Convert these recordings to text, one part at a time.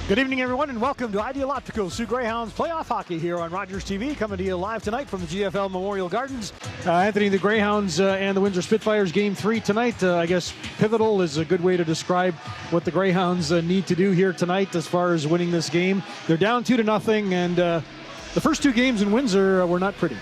Good evening, everyone, and welcome to Ideal Optical Soo Greyhounds playoff hockey here on Rogers TV, coming to you live tonight from the GFL Memorial Gardens. Anthony, the Greyhounds and the Windsor Spitfires Game 3 tonight. I guess pivotal is a good way to describe what the Greyhounds need to do here tonight as far as winning this game. They're down 2-0, and the first two games in Windsor were not pretty.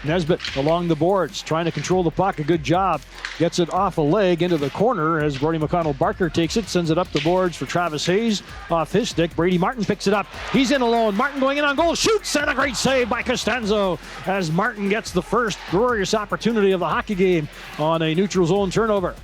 Nesbitt along the boards, trying to control the puck. A good job. Gets it off a leg into the corner as Brody McConnell-Barker takes it, sends it up the boards for Travis Hayes off his stick. Brady Martin picks it up. He's in alone. Martin going in on goal. Shoots, and a great save by Costanzo as Martin gets the first glorious opportunity of the hockey game on a neutral zone turnover.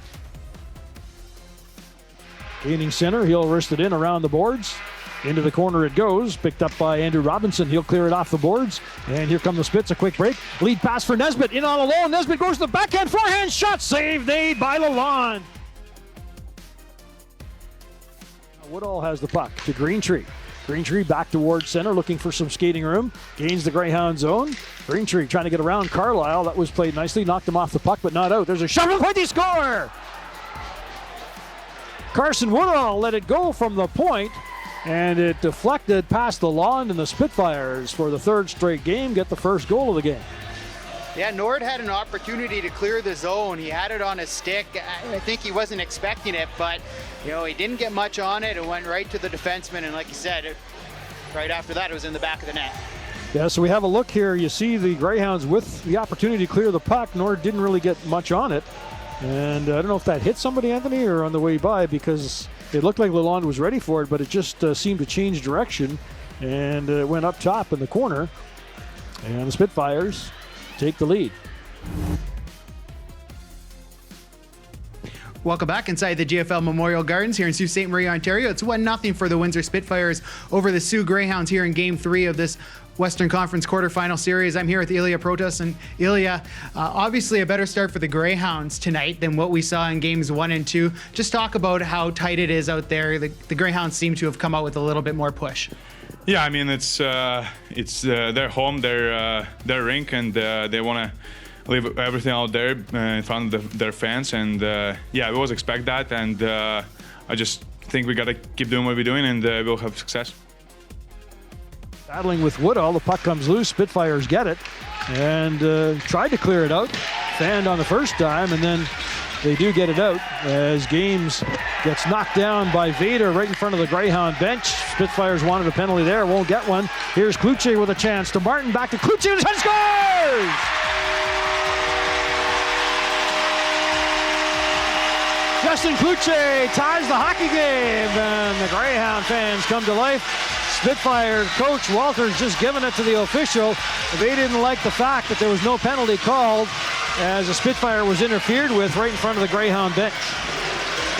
Gaining center, he'll wrist it in around the boards. Into the corner it goes, picked up by Andrew Robinson. He'll clear it off the boards. And here come the Spits, a quick break. Lead pass for Nesbitt, in on alone. Nesbitt goes to the backhand, forehand shot, save made by Lalonde. Woodall has the puck to Greentree. Greentree back towards center, looking for some skating room. Gains the Greyhound zone. Greentree trying to get around Carlisle. That was played nicely, knocked him off the puck, but not out. There's a shot from the point, they score! Carson Woodall let it go from the point. And it deflected past the lawn, and the Spitfires, for the third straight game, get the first goal of the game. Yeah, Nord had an opportunity to clear the zone. He had it on his stick. I think he wasn't expecting it, but he didn't get much on it. It went right to the defenseman, and like you said, right after that, it was in the back of the net. Yeah, so we have a look here. You see the Greyhounds with the opportunity to clear the puck. Nord didn't really get much on it. And I don't know if that hit somebody, Anthony, or on the way by, because it looked like Lalonde was ready for it, but it just seemed to change direction, and it went up top in the corner, and the Spitfires take the lead. Welcome back inside the GFL Memorial Gardens here in Sault Ste. Marie, Ontario. It's 1-0 for the Windsor Spitfires over the Soo Greyhounds here in Game 3 of this Western Conference quarterfinal series. I'm here with Ilya Protas, and Ilya, obviously a better start for the Greyhounds tonight than what we saw in games 1 and 2. Just talk about how tight it is out there. The Greyhounds seem to have come out with a little bit more push. Yeah, I mean it's their home, their rink, and they want to leave everything out there in front of their fans. And we always expect that, and I just think we gotta keep doing what we're doing, and we'll have success. Battling with Woodall, the puck comes loose. Spitfires get it and tried to clear it out. Fanned on the first time, and then they do get it out as Games gets knocked down by Vader right in front of the Greyhound bench. Spitfires wanted a penalty there, won't get one. Here's Kluche with a chance to Martin, back to Kluche, and scores! Justin Kluche ties the hockey game, and the Greyhound fans come to life. Spitfire coach Walters just giving it to the official. They didn't like the fact that there was no penalty called as a Spitfire was interfered with right in front of the Greyhound bench.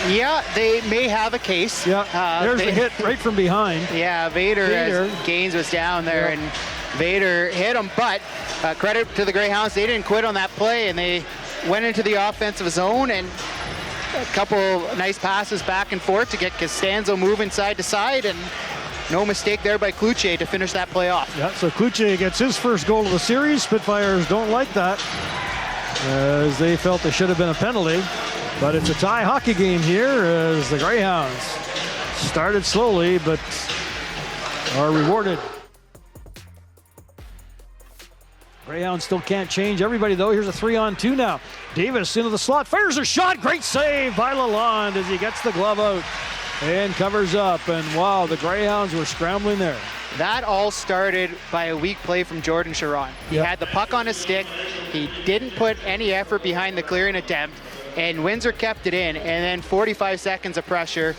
Yeah, they may have a case. Yeah, there's the hit right from behind. Yeah, Vader. As Gaines was down there, and Vader hit him, but credit to the Greyhounds, they didn't quit on that play, and they went into the offensive zone, and a couple nice passes back and forth to get Costanzo moving side to side, and no mistake there by Kluche to finish that play off. Yeah, so Kluche gets his first goal of the series. Spitfires don't like that, as they felt there should have been a penalty. But it's a tie hockey game here as the Greyhounds started slowly but are rewarded. Greyhounds still can't change everybody though. Here's a 3-on-2 now. Davis into the slot, fires a shot. Great save by Lalonde as he gets the glove out and covers up. And wow, the Greyhounds were scrambling there. That all started by a weak play from Jordan Chiron. He had the puck on his stick. He didn't put any effort behind the clearing attempt, and Windsor kept it in. And then 45 seconds of pressure.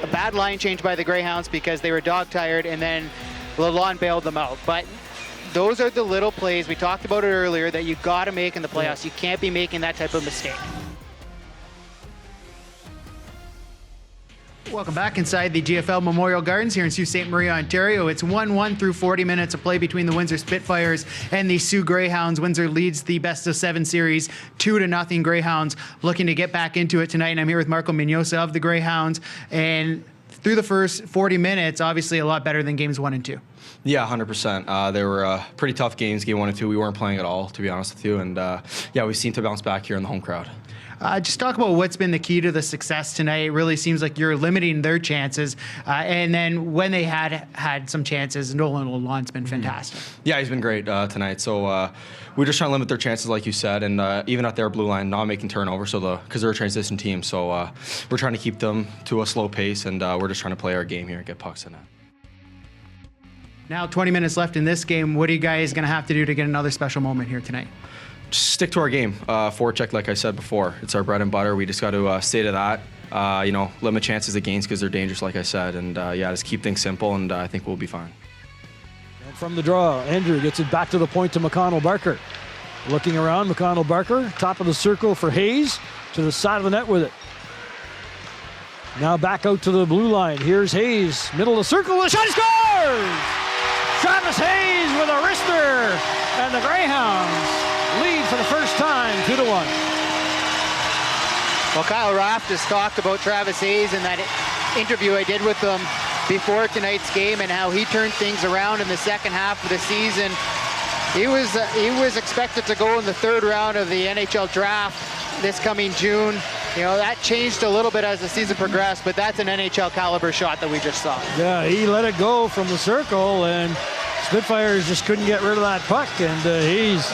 A bad line change by the Greyhounds because they were dog-tired, and then Lalonde bailed them out. But those are the little plays, we talked about it earlier, that you got to make in the playoffs. You can't be making that type of mistake. Welcome back inside the GFL Memorial Gardens here in Sault Ste. Marie, Ontario. It's 1-1 through 40 minutes of play between the Windsor Spitfires and the Soo Greyhounds. Windsor leads the best-of-7 series 2-0. Greyhounds looking to get back into it tonight. And I'm here with Marco Mignosa of the Greyhounds. And through the first 40 minutes, obviously a lot better than games 1 and 2. Yeah, 100%. They were pretty tough games, game 1 and 2. We weren't playing at all, to be honest with you. And yeah, we seem to bounce back here in the home crowd. Just talk about what's been the key to the success tonight. It really seems like you're limiting their chances. And then when they had some chances, Nolan Lalonde's been fantastic. Yeah, he's been great tonight. So we're just trying to limit their chances, like you said, and even at their blue line, not making turnovers, because they're a transition team. So we're trying to keep them to a slow pace, and we're just trying to play our game here and get pucks in it. Now 20 minutes left in this game. What are you guys going to have to do to get another special moment here tonight? Just stick to our game. Forecheck, like I said before, it's our bread and butter. We just got to stay to that. Limit chances against because they're dangerous, like I said, and just keep things simple, and I think we'll be fine. And from the draw, Andrew gets it back to the point to McConnell Barker. Looking around, McConnell Barker, top of the circle for Hayes, to the side of the net with it. Now back out to the blue line. Here's Hayes, middle of the circle, the shot, he scores! Travis Hayes with a wrister, and the Greyhounds lead for the first time, 2-1. Well, Kyle Raft has talked about Travis Hayes in that interview I did with him before tonight's game and how he turned things around in the second half of the season. He was expected to go in the third round of the NHL draft this coming June. That changed a little bit as the season progressed, but that's an NHL caliber shot that we just saw. Yeah, he let it go from the circle, and Spitfires just couldn't get rid of that puck, and Hayes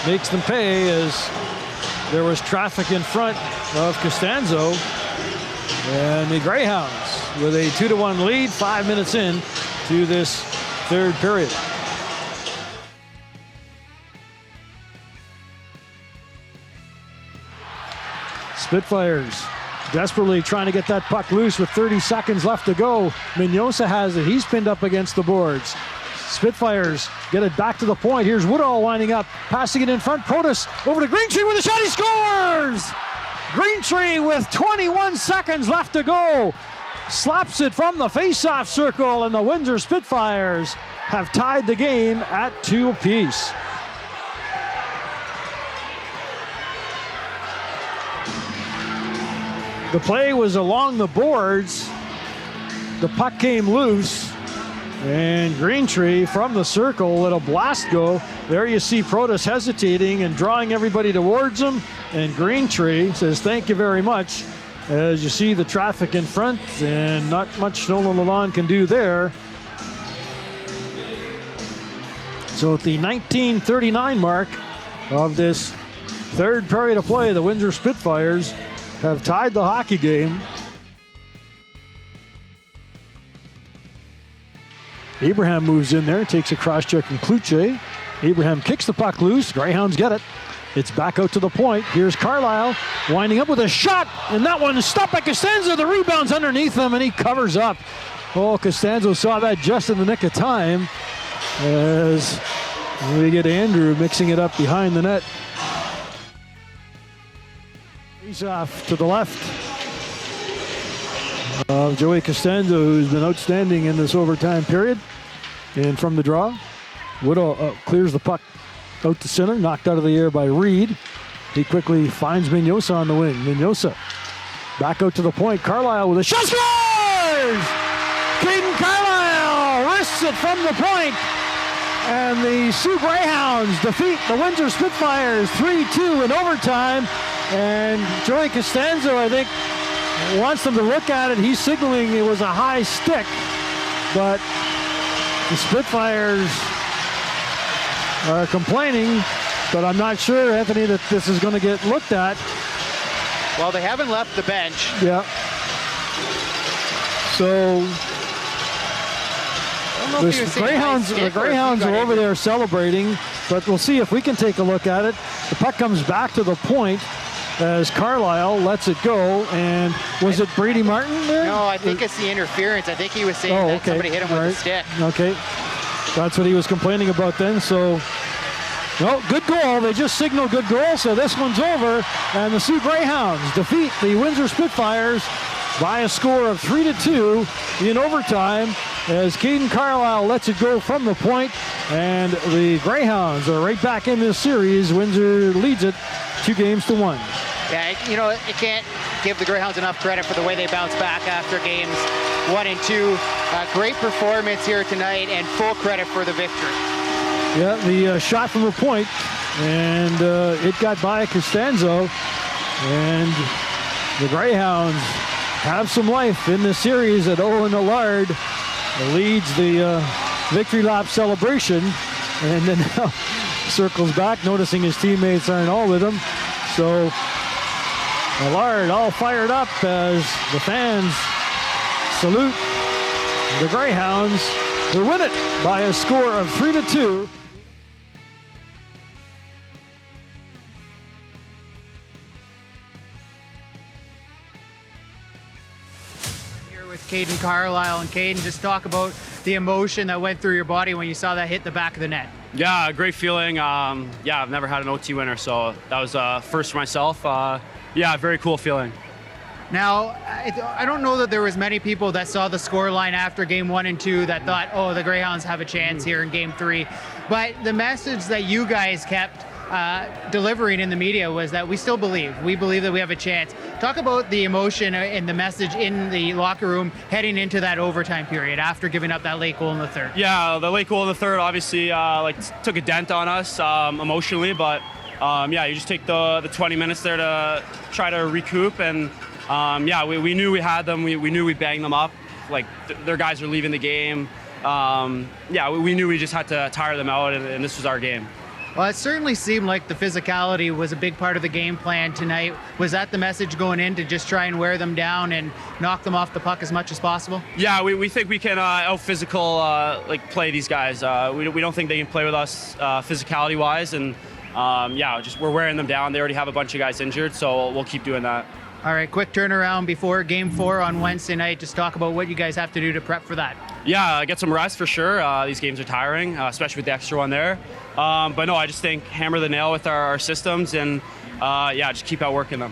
makes them pay as there was traffic in front of Costanzo. And the Greyhounds with a 2-1 lead, 5 minutes in to this third period. Spitfires desperately trying to get that puck loose with 30 seconds left to go. Mignosa has it. He's pinned up against the boards. Spitfires get it back to the point. Here's Woodall winding up, passing it in front. Protas over to Greentree with a shot. He scores! Greentree with 21 seconds left to go. Slaps it from the face-off circle, and the Windsor Spitfires have tied the game at 2 apiece. The play was along the boards. The puck came loose, and Greentree from the circle let a blast go. There you see Protas hesitating and drawing everybody towards him, and Greentree says thank you very much. As you see the traffic in front, and not much Nolan Lalonde can do there. So at the 19:39 mark of this third period of play, the Windsor Spitfires have tied the hockey game. Abraham moves in there, takes a cross check from Kluche. Abraham kicks the puck loose. Greyhounds get it. It's back out to the point. Here's Carlisle winding up with a shot, and that one is stopped by Costanzo. The rebound's underneath him, and he covers up. Oh, Costanzo saw that just in the nick of time as we get Andrew mixing it up behind the net. He's off to the left of Joey Costanzo, who's been outstanding in this overtime period. And from the draw, Woodall clears the puck out to center, knocked out of the air by Reed. He quickly finds Mignosa on the wing. Mignosa back out to the point. Carlisle with a shot, scores! Caden Carlisle wrists it from the point. And the Sioux Greyhounds defeat the Windsor Spitfires 3-2 in overtime. And Joey Costanzo, I think, wants them to look at it. He's signaling it was a high stick. But the Spitfires are complaining. But I'm not sure, Anthony, that this is going to get looked at. Well, they haven't left the bench. Yeah. So the Greyhounds are over there celebrating, but we'll see if we can take a look at it. The puck comes back to the point as Carlisle lets it go, and was it Brady Martin there? No, I think it's the interference. I think he was saying that somebody hit him with a stick. Okay, that's what he was complaining about then. So, no, good goal. They just signaled good goal, so this one's over, and the Sioux Greyhounds defeat the Windsor Spitfires by a score of 3-2 in overtime as Caden Carlisle lets it go from the point, and the Greyhounds are right back in this series. Windsor leads it 2-1. Yeah, you can't give the Greyhounds enough credit for the way they bounce back after games 1 and 2. Great performance here tonight, and full credit for the victory. Yeah, the shot from the point, and it got by Costanzo, and the Greyhounds have some life in this series. At Owen Allard leads the victory lap celebration, and then now circles back, noticing his teammates aren't all with him. So Allard all fired up as the fans salute the Greyhounds, who win it by a score of 3-2. With Caden Carlisle, and Caden, just talk about the emotion that went through your body when you saw that hit the back of the net. Yeah, great feeling. Yeah, I've never had an OT winner, so that was first for myself. Yeah, very cool feeling. Now, I don't know that there was many people that saw the scoreline after game 1 and 2 that thought, oh, the Greyhounds have a chance here in game 3. But the message that you guys kept delivering in the media was that we still believe. We believe that we have a chance. Talk about the emotion and the message in the locker room heading into that overtime period after giving up that late goal in the third. Yeah, the late goal in the third obviously took a dent on us emotionally, but yeah, you just take the 20 minutes there to try to recoup, and yeah, we knew we had them. We knew we banged them up. Like their guys are leaving the game. Yeah, we knew we just had to tire them out, and this was our game. Well, it certainly seemed like the physicality was a big part of the game plan tonight. Was that the message going in, to just try and wear them down and knock them off the puck as much as possible? Yeah, we think we can out-physical play these guys. We don't think they can play with us physicality-wise, and yeah, just we're wearing them down. They already have a bunch of guys injured, so we'll keep doing that. All right, quick turnaround before game 4 on Wednesday night. Just talk about what you guys have to do to prep for that. Yeah, get some rest for sure. These games are tiring, especially with the extra one there. But no, I just think hammer the nail with our systems, and yeah, just keep outworking them.